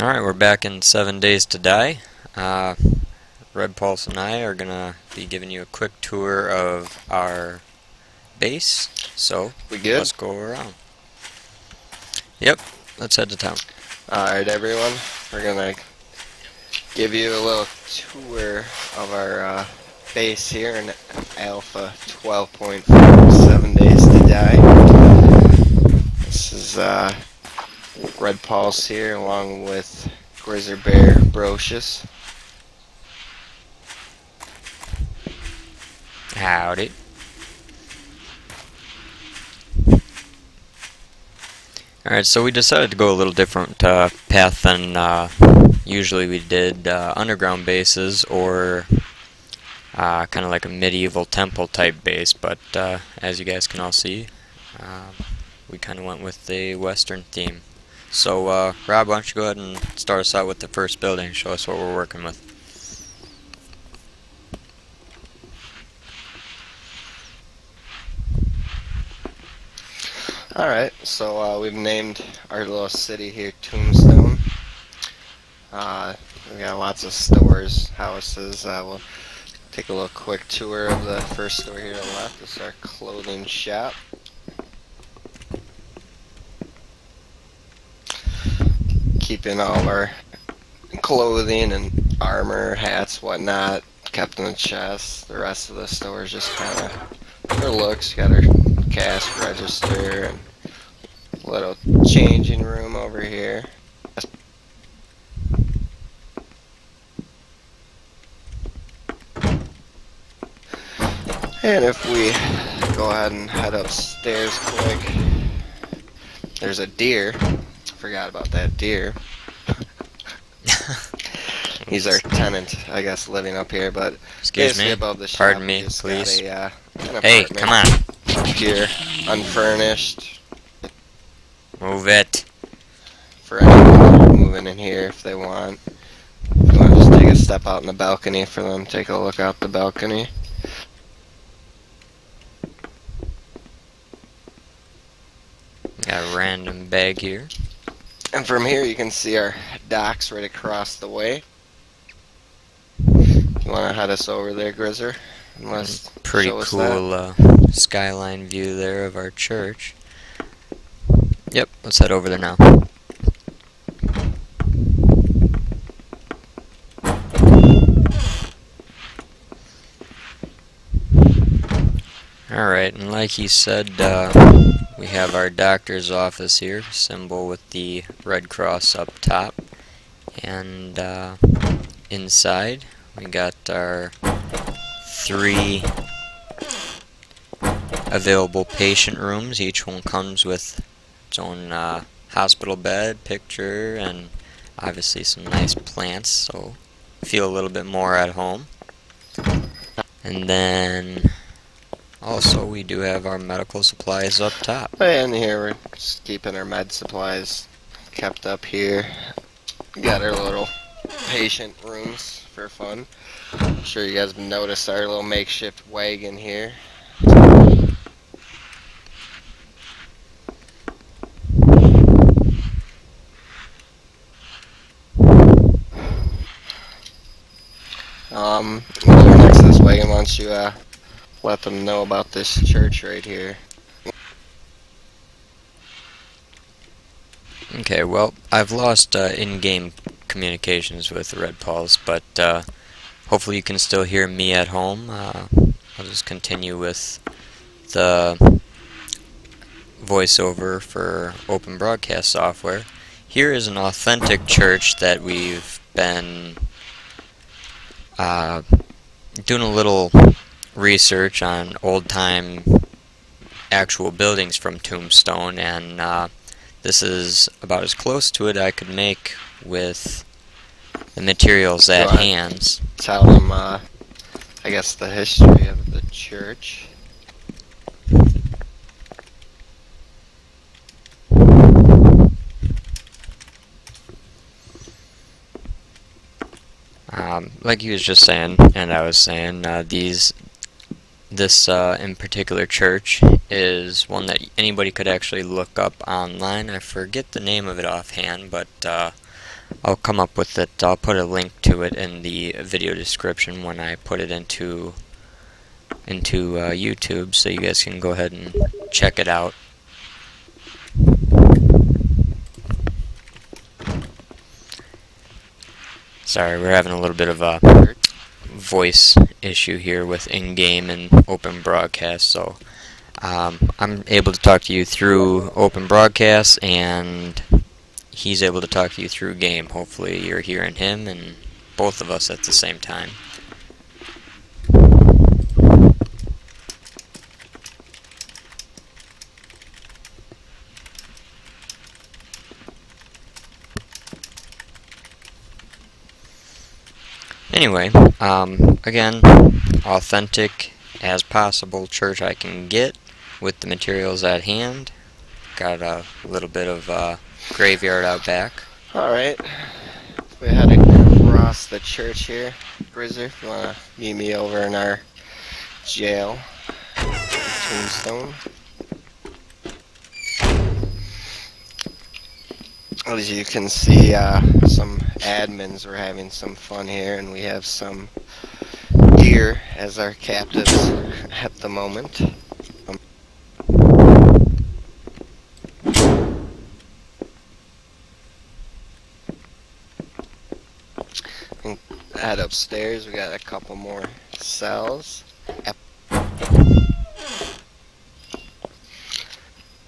Alright, we're back in 7 Days to Die. Uh, Red Pulse and I are gonna be giving you a quick tour of our base. So, We good? let's go around. Yep, let's head to town. Alright everyone, we're gonna give you a little tour of our base here in Alpha 12.4, 7 Days to Die. This is Red Pulse here along with Grizzly Bear Brocious. Howdy. Alright, so we decided to go a little different path than usually we did. Underground bases or kind of like a medieval temple type base, but as you guys can all see, we kind of went with the western theme. So Rob, why don't you go ahead and start us out with the first building, show us what we're working with. Alright, so we've named our little city here Tombstone. We got lots of stores, houses. We'll take a little quick tour of the first store here to the left. This is our clothing shop. Keeping all of our clothing and armor, hats, whatnot kept in the chest. The rest of the store is just kind of for looks. Got our cash register and little changing room over here. And if we go ahead and head upstairs quick, there's a deer. Forgot about that deer. He's our tenant, I guess, living up here, but Excuse me, above the shop, pardon me, just please. got an Hey, apartment come on, up here, unfurnished, move it. for anyone moving in here if they want. If you want to just take a step out in the balcony for them, take a look out the balcony. Got a random bag here. And from here you can see our docks right across the way. You want to head us over there, Grizzer? Unless Pretty show us cool skyline view there of our church. Yep, let's head over there now. Alright, and like he said, we have our doctor's office here, symbol with the Red Cross up top. And inside, we got our 3 available patient rooms. Each one comes with its own hospital bed, picture, and obviously some nice plants, so feel a little bit more at home. And then also we do have our medical supplies up top. And here we're just keeping our med supplies kept up here. Got our little patient rooms for fun. I'm sure you guys noticed our little makeshift wagon here. Next to this wagon, why don't you let them know about this church right here? Okay, well, I've lost in-game communications with Red Pulse, but hopefully you can still hear me at home. I'll just continue with the voiceover for open broadcast software. Here is an authentic church that we've been doing a little research on old-time actual buildings from Tombstone, and this is about as close to it I could make with the materials at hand. Tell them, I guess, the history of the church. Like he was just saying, and I was saying, this in particular church is one that anybody could actually look up online. I forget the name of it offhand, but I'll come up with it. I'll put a link to it in the video description when I put it into YouTube, so you guys can go ahead and check it out. Sorry, we're having a little bit of a voice issue here with in-game and open broadcast, so I'm able to talk to you through open broadcast, and he's able to talk to you through game. Hopefully you're hearing him and both of us at the same time. Anyway, again, authentic as possible church I can get with the materials at hand. Got a little bit of graveyard out back. Alright, we had to cross the church here. Grizzer, if you want to meet me over in our jail, Tombstone. As you can see, some admins were having some fun here, and we have some deer as our captives at the moment. Head upstairs, we got a couple more cells.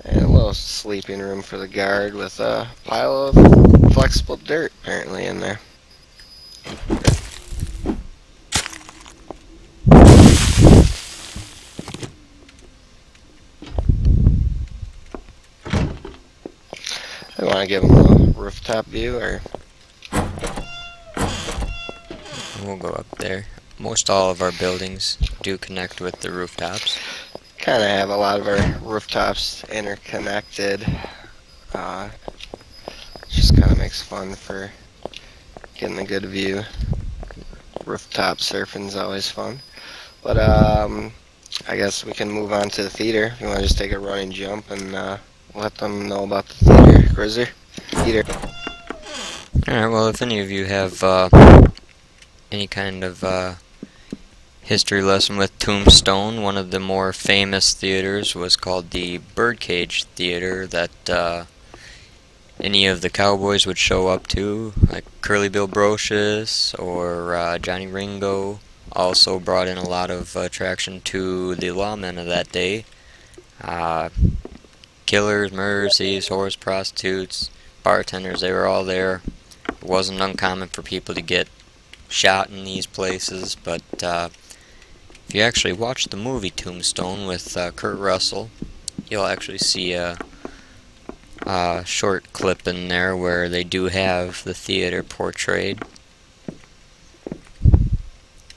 And a little sleeping room for the guard with a pile of flexible dirt apparently in there. I want to give them a rooftop view, or We'll go up there. Most all of our buildings do connect with the rooftops. kind of have a lot of our rooftops interconnected. Just kind of makes fun for getting a good view. Rooftop surfing's always fun. But I guess we can move on to the theater. If you want to just take a running jump and let them know about the theater, Grizzer. Theater. Alright, well, if any of you have any kind of history lesson with Tombstone, one of the more famous theaters was called the Birdcage Theater that any of the cowboys would show up to, like Curly Bill Brocious or Johnny Ringo. Also brought in a lot of attraction to the lawmen of that day. Killers, murderers, thieves, whores, prostitutes, bartenders, they were all there. It wasn't uncommon for people to get shot in these places, but if you actually watch the movie Tombstone with Kurt Russell, you'll actually see a short clip in there where they do have the theater portrayed.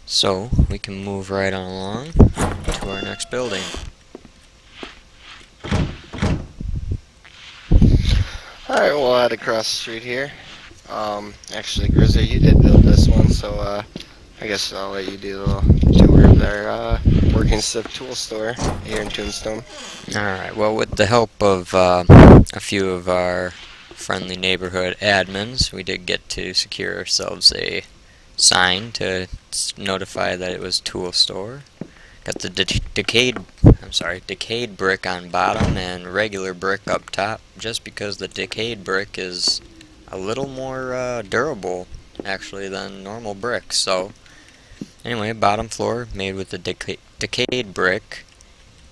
So, we can move right on along to our next building. Alright, we'll head across the street here. Actually, Grizzly, you did build this one, so I guess I'll let you do a little tour of their working stiff tool store here in Tombstone. Alright, well, with the help of a few of our friendly neighborhood admins, we did get to secure ourselves a sign to notify that it was tool store. Got the decayed brick on bottom and regular brick up top, just because the decayed brick is a little more durable actually than normal brick. So anyway, bottom floor made with the decayed brick,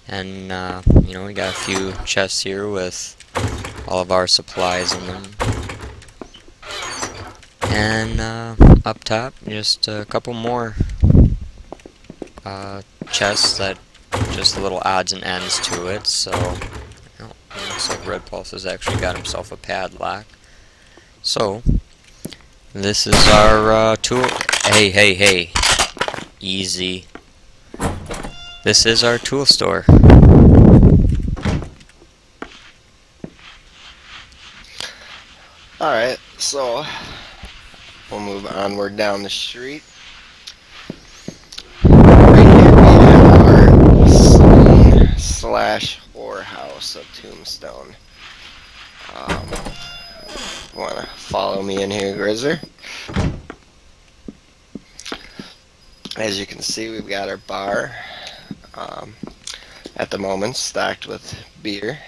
and we got a few chests here with all of our supplies in them. And up top, just a couple more chests that just little odds and ends to it. So, it looks like Red Pulse has actually got himself a padlock. So, this is our tool. Hey, easy. This is our tool store. Alright, so we'll move onward down the street. Right here we have our saloon slash whorehouse of Tombstone. Want to follow me in here, Grizzer? As you can see, we've got our bar um, at the moment stocked with beer,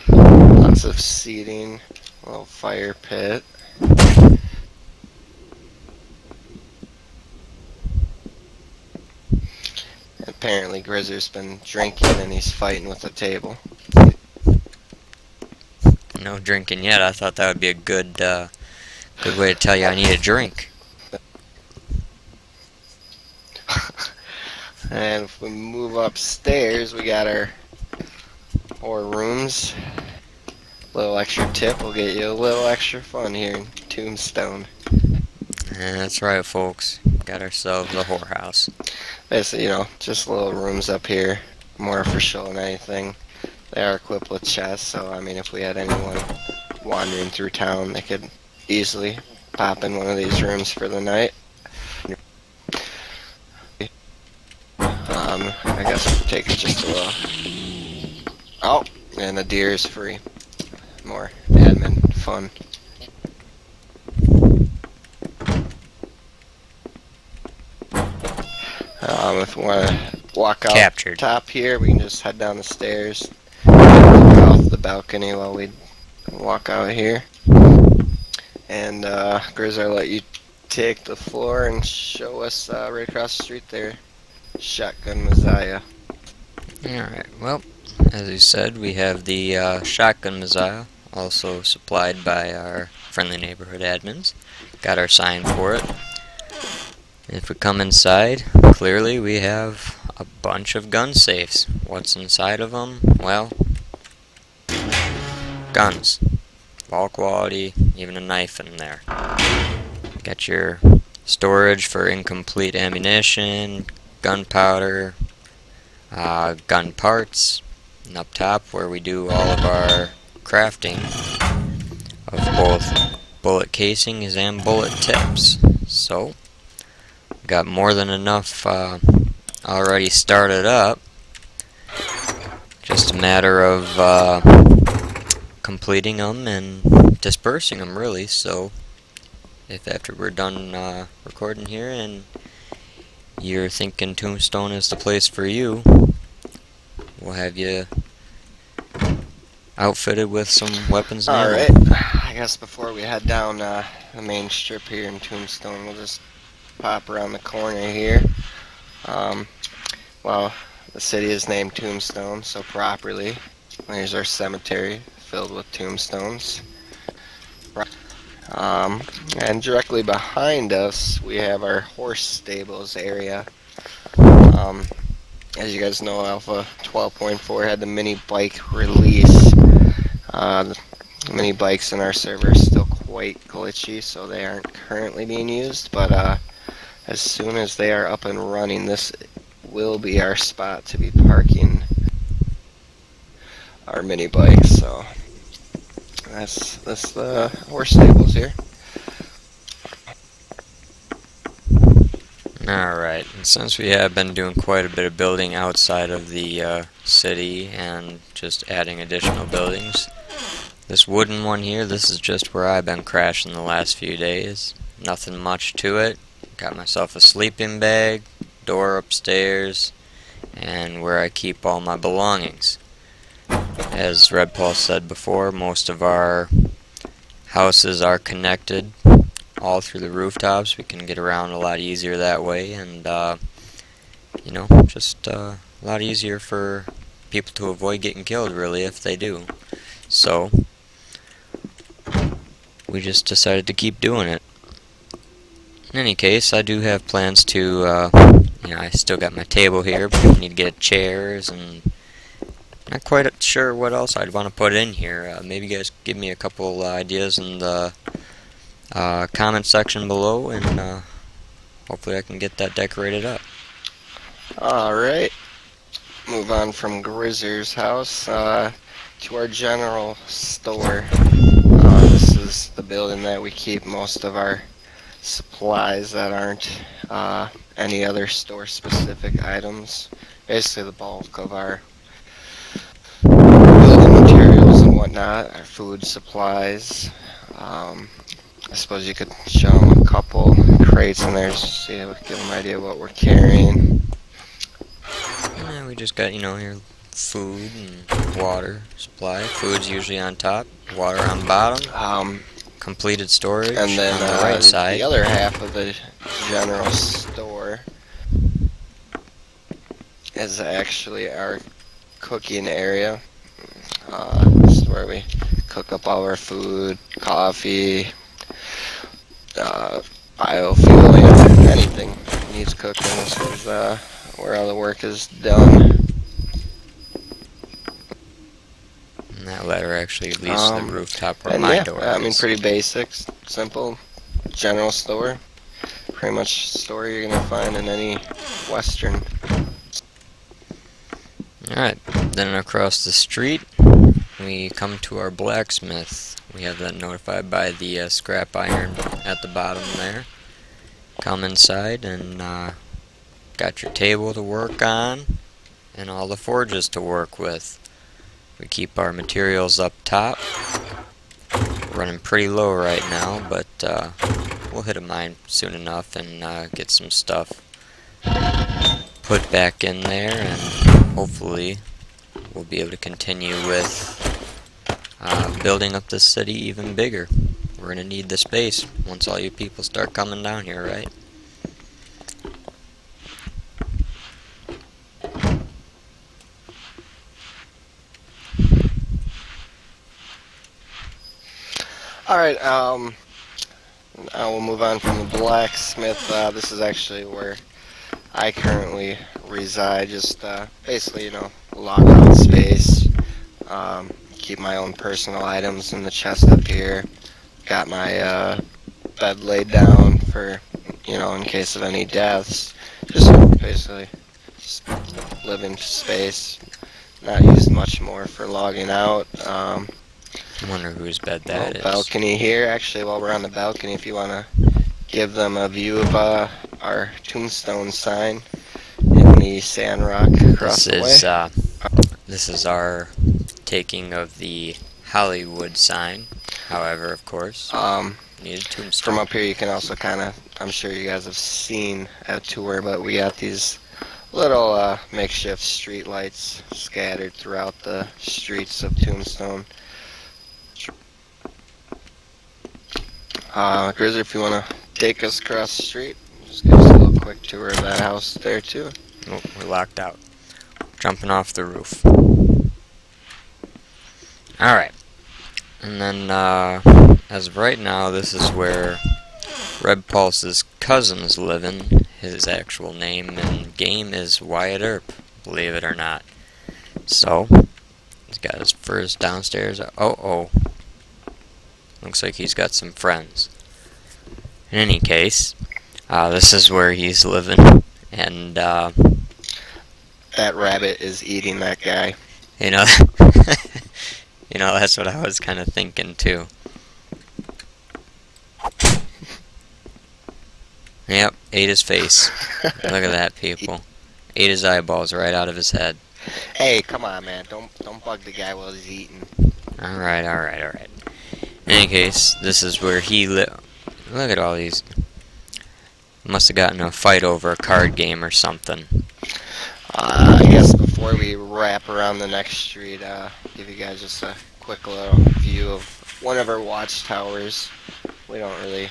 lots of seating, a little fire pit. Apparently, Grizzer's been drinking and he's fighting with the table. No drinking yet. I thought that would be a good way to tell you I need a drink. And if we move upstairs, we got our 4 rooms. A little extra tip will get you a little extra fun here in Tombstone. And that's right, folks. Got ourselves a whorehouse. Basically, just little rooms up here, more for show than anything. They are equipped with chests, so I mean, if we had anyone wandering through town, they could easily pop in one of these rooms for the night. I guess we'll take it just a little. Oh, and the deer is free. More admin fun. If we want to walk out Captured. top here, we can just head down the stairs, look out the balcony while we walk out here. And Grizz, I'll let you take the floor and show us right across the street there, Shotgun Messiah. Alright, well, as you said, we have the shotgun Messiah, also supplied by our friendly neighborhood admins. Got our sign for it. If we come inside, clearly we have a bunch of gun safes. What's inside of them? Well, guns. All quality, even a knife in there. Got your storage for incomplete ammunition, gunpowder, gun parts, and up top where we do all of our crafting of both bullet casings and bullet tips. So, got more than enough already started up. Just a matter of completing them and dispersing them, really. So, if after we're done recording here and you're thinking Tombstone is the place for you, we'll have you outfitted with some weapons and ammo. Alright, I guess before we head down the main strip here in Tombstone, we'll just pop around the corner here. Well, the city is named Tombstone, so properly. There's our cemetery filled with tombstones. And directly behind us, we have our horse stables area. As you guys know, Alpha 12.4 had the mini bike release. The mini bikes in our server are still quite glitchy, so they aren't currently being used, but as soon as they are up and running, this will be our spot to be parking our mini bikes. So that's the horse stables here. Alright, and since we have been doing quite a bit of building outside of the city and just adding additional buildings, this wooden one here, this is just where I've been crashing the last few days. Nothing much to it. Got myself a sleeping bag, door upstairs, and where I keep all my belongings. As Red Paul said before, most of our houses are connected all through the rooftops. We can get around a lot easier that way, and just a lot easier for people to avoid getting killed, really, if they do. So we just decided to keep doing it. In any case, I do have plans to, I still got my table here, but I need to get chairs, and not quite sure what else I'd want to put in here. Maybe you guys give me a couple ideas in the comment section below, and hopefully I can get that decorated up. Alright, move on from Grizzer's house to our general store. This is the building that we keep most of our supplies that aren't any other store specific items. Basically the bulk of our building materials and whatnot, our food supplies, I suppose you could show them a couple crates in there, just see, give them an idea what we're carrying. Yeah, we just got, here food and water supply. Food's usually on top, water on bottom, Um, completed and storage then on the right the side. other half of the general store is actually our cooking area. This is where we cook up all our food, coffee, uh, biofuel, anything needs cooking. This is where all the work is done. And that ladder actually leads to the Um, rooftop where and my yeah, door I mean, is. pretty basic, simple, general store. Pretty much store you're gonna find in any Western. Alright, then across the street, we come to our blacksmith. We have that notified by the scrap iron at the bottom there. Come inside and got your table to work on and all the forges to work with. We keep our materials up top. Running pretty low right now, but we'll hit a mine soon enough and get some stuff put back in there, and hopefully we'll be able to continue with building up this city even bigger. We're gonna need the space once all you people start coming down here, right? All right. Now we'll move on from the blacksmith. This is actually where I currently reside. Just basically, lock out space. Keep my own personal items in the chest up here. Got my bed laid down for, in case of any deaths. Just basically just living space. Not used much more for logging out. I wonder whose bed Little that is. balcony here. Actually, while we're on the balcony, if you want to give them a view of our Tombstone sign in the sand rock across This the way. is this is our taking of the Hollywood sign. However, of course, Um, need a from tombstone. up here, you can also kind of, I'm sure you guys have seen a tour, but we got these little makeshift street lights scattered throughout the streets of Tombstone. Grizzly, if you want to take us across the street, just give us a little quick tour of that house there, too. Oh, we're locked out. Jumping off the roof. Alright. And then, as of right now, this is where Red Pulse's cousin's living. His actual name and game is Wyatt Earp, believe it or not. So, he's got his first downstairs. Oh. Looks like he's got some friends. In any case, this is where he's living. And, That rabbit is eating that guy. you know, that's what I was kind of thinking too. Yep, ate his face. Look at that, people. Ate his eyeballs right out of his head. Hey, come on, man! Don't bug the guy while he's eating. Alright. In any case, this is where he live. Look at all these. Must have gotten in a fight over a card game or something. I guess before we wrap around the next street, give you guys just a quick little view of one of our watchtowers. We don't really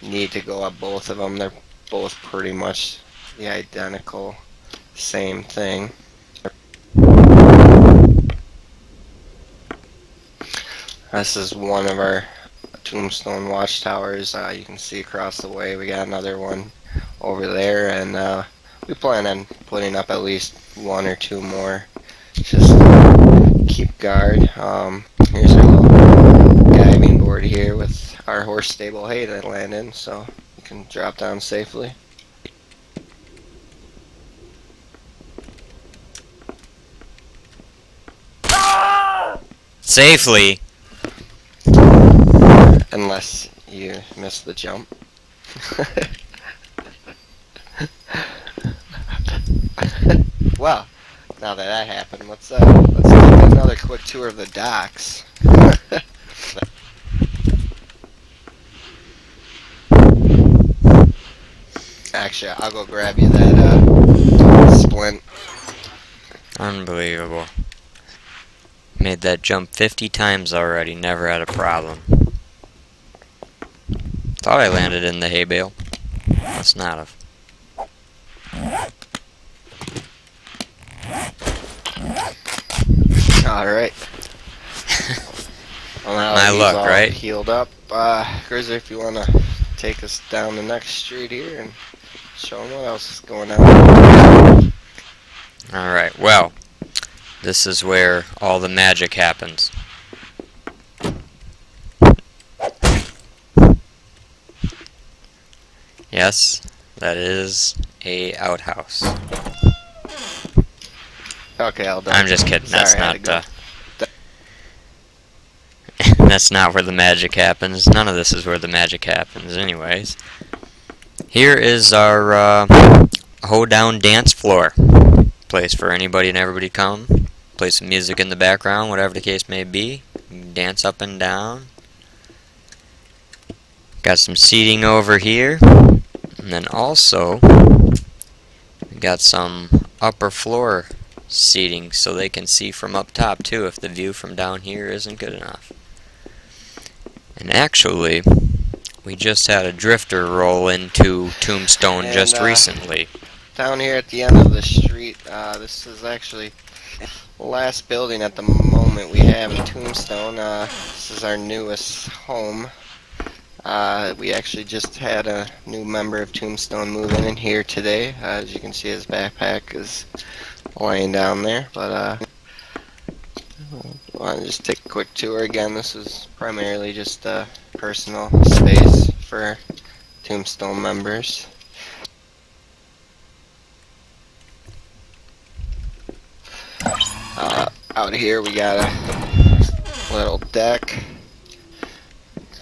need to go up both of them. They're both pretty much the identical same thing. This is one of our Tombstone watchtowers. You can see across the way we got another one over there, and we plan on putting up at least one or two more. Just keep guard. Here's our little diving board here with our horse stable hay to land in, so you can drop down safely. Safely! Unless you miss the jump. Well, now that that happened, let's take another quick tour of the docks. Actually, I'll go grab you that splint. Unbelievable. Made that jump 50 times already, never had a problem. Thought I landed in the hay bale. Must not have. Alright. Well, now My that he's luck, all right? healed up, Grizzly, if you want to take us down the next street here and show them what else is going on. Alright, well, this is where all the magic happens. Yes, that is a outhouse. Okay, all done. I'm just kidding. Sorry, That's I had not to go. that's not where the magic happens. None of this is where the magic happens, anyways. Here is our hoedown dance floor. Place for anybody and everybody to come. Play some music in the background, whatever the case may be. Dance up and down. Got some seating over here. And then also, we got some upper floor seating so they can see from up top too if the view from down here isn't good enough. And actually, we just had a drifter roll into Tombstone And, just recently. Down here at the end of the street, this is actually the last building at the moment we have in Tombstone. This is our newest home. We actually just had a new member of Tombstone move in here today. As you can see, his backpack is laying down there. But I want to just take a quick tour again. This is primarily just a personal space for Tombstone members. Out here we got a little deck.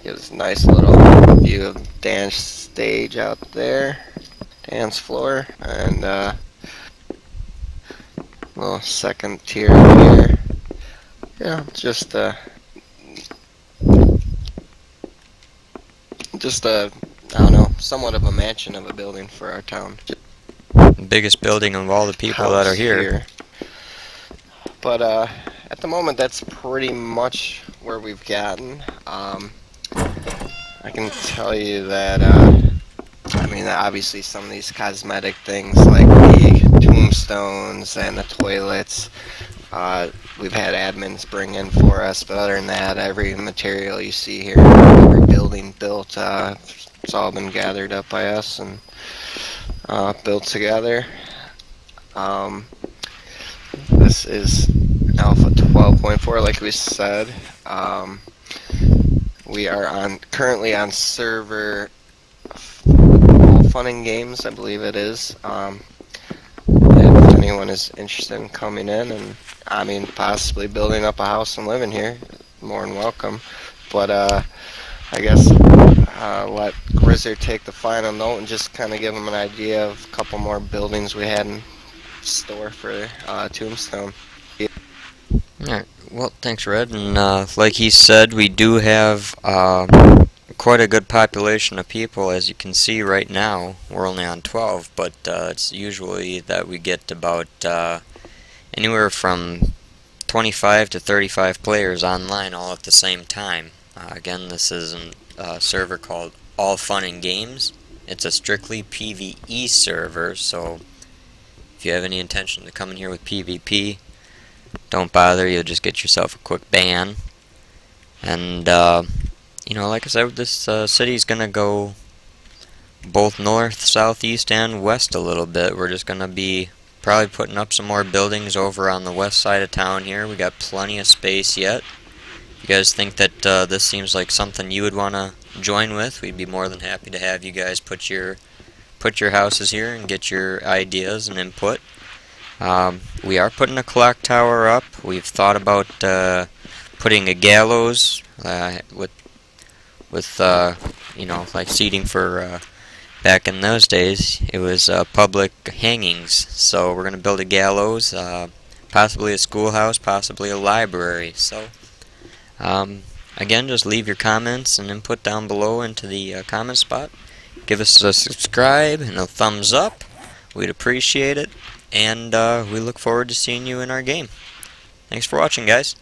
Gives a nice little view of the dance stage out there, dance floor, and little second tier here. Yeah, just a I don't know, somewhat of a mansion of a building for our town. The biggest building of all the people that are House here. But at the moment, that's pretty much where we've gotten. I can tell you that, I mean, obviously some of these cosmetic things like the tombstones and the toilets, we've had admins bring in for us, but other than that, every material you see here, every building built, it's all been gathered up by us and built together. This is Alpha 12.4, like we said. We are currently on server All Fun and Games, I believe it is. If anyone is interested in coming in and, I mean, possibly building up a house and living here, more than welcome. But I guess let Grizzard take the final note and just kind of give them an idea of a couple more buildings we had in store for Tombstone. Alright, well, thanks, Red. And like he said, we do have quite a good population of people. As you can see right now, we're only on 12, but it's usually that we get about anywhere from 25 to 35 players online all at the same time. Again, this is a server called All Fun and Games. It's a strictly PvE server, so if you have any intention to come in here with PvP, don't bother, you'll just get yourself a quick ban. And, you know, like I said, this city's gonna go both north, south, east, and west a little bit. We're just gonna be probably putting up some more buildings over on the west side of town here. We got plenty of space yet. If you guys think that this seems like something you would want to join with, we'd be more than happy to have you guys put your houses here and get your ideas and input. We are putting a clock tower up. We've thought about putting a gallows with you know, like seating for back in those days. It was public hangings. So we're gonna build a gallows, possibly a schoolhouse, possibly a library. So again, just leave your comments and input down below into the comment spot. give us a subscribe and a thumbs up. We'd appreciate it. And we look forward to seeing you in our game. Thanks for watching, guys.